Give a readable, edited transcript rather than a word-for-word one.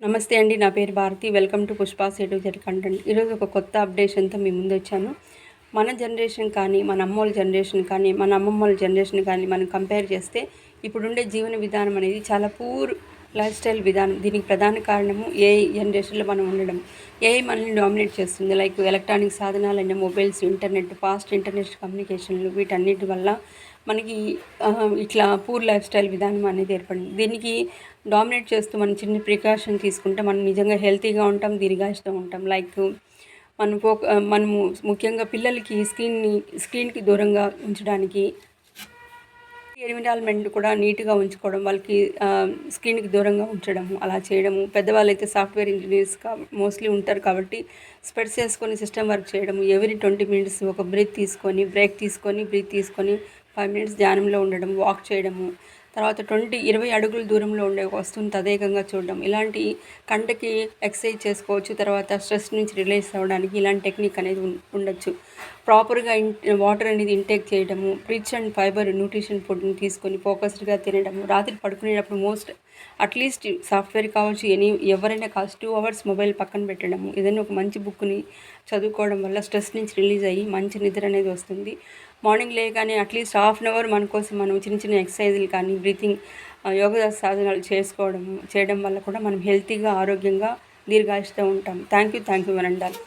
నమస్తే అండి. నా పేరు Bharathi. Welcome to Pushpa's A to Z content. ఈరోజు ఒక కొత్త అప్డేషన్తో మీ ముందు వచ్చాను. మన జనరేషన్ కానీ, మన అమ్మోళ్ళ జనరేషన్ కానీ, మన అమ్మమ్మోళ్ళ జనరేషన్ కానీ మనం కంపేర్ చేస్తే ఇప్పుడుండే జీవన విధానం అనేది చాలా పూర్ లైఫ్ స్టైల్ విధానం. దీనికి ప్రధాన కారణము ఏఐ జనరేషన్లో మనం ఉండడం. ఏఐ మనల్ని డామినేట్ చేస్తుంది. లైక్ ఎలక్ట్రానిక్ సాధనాలైన మొబైల్స్, ఇంటర్నెట్, ఫాస్ట్ ఇంటర్నెట్ కమ్యూనికేషన్లు వీటన్నిటి వల్ల మనకి ఇట్లా పూర్ లైఫ్ స్టైల్ విధానం అనేది ఏర్పడింది. దీనికి డామినేట్ చేస్తూ మనం చిన్న ప్రికాషన్ తీసుకుంటే మనం నిజంగా హెల్తీగా ఉంటాం, దీర్ఘాయుష్తో ఉంటాం. లైక్ మనము ముఖ్యంగా పిల్లలకి స్క్రీన్కి దూరంగా ఉంచడానికి ఎన్విరాన్మెంట్ కూడా నీట్గా ఉంచుకోవడం, వాళ్ళకి స్క్రీన్కి దూరంగా ఉంచడము, అలా చేయడము. పెద్దవాళ్ళైతే సాఫ్ట్వేర్ ఇంజనీర్స్ మోస్ట్లీ ఉంటారు కాబట్టి స్పెట్స్ వేసుకొని సిస్టమ్ వర్క్ చేయడము. ఎవ్రీ 20 minutes ఒక బ్రేక్ తీసుకొని 5 minutes ధ్యానంలో ఉండడం, వాక్ చేయడము. తర్వాత 20 అడుగుల దూరంలో ఉండే ఒక వస్తువుని తదేకంగా చూడడం. ఇలాంటి కంటికి ఎక్సర్సైజ్ చేసుకోవచ్చు. తర్వాత స్ట్రెస్ నుంచి రిలీజ్ అవ్వడానికి ఇలాంటి టెక్నిక్ అనేది ఉండొచ్చు. ప్రాపర్గా వాటర్ అనేది ఇంటేక్ చేయడము, రిచ్ అండ్ ఫైబర్ న్యూట్రిషన్ ఫుడ్ని తీసుకొని ఫోకస్డ్గా తినడము. రాత్రి పడుకునేటప్పుడు అట్లీస్ట్ సాఫ్ట్వేర్ కావచ్చు, ఎవరైనా కావచ్చు 2 hours మొబైల్ పక్కన పెట్టడము. ఏదైనా ఒక మంచి బుక్ని చదువుకోవడం వల్ల స్ట్రెస్ నుంచి రిలీజ్ అయ్యి మంచి నిద్ర అనేది వస్తుంది. మార్నింగ్ లేగానే అట్లీస్ట్ హాఫ్ అన్ అవర్ మన కోసం మనం చిన్న చిన్న ఎక్సర్సైజులు కానీ, బ్రీతింగ్, యోగా సాధనాలు చేయడం వల్ల కూడా మనం హెల్తీగా, ఆరోగ్యంగా, దీర్ఘాయుష్తో ఉంటాం. Thank you one and all.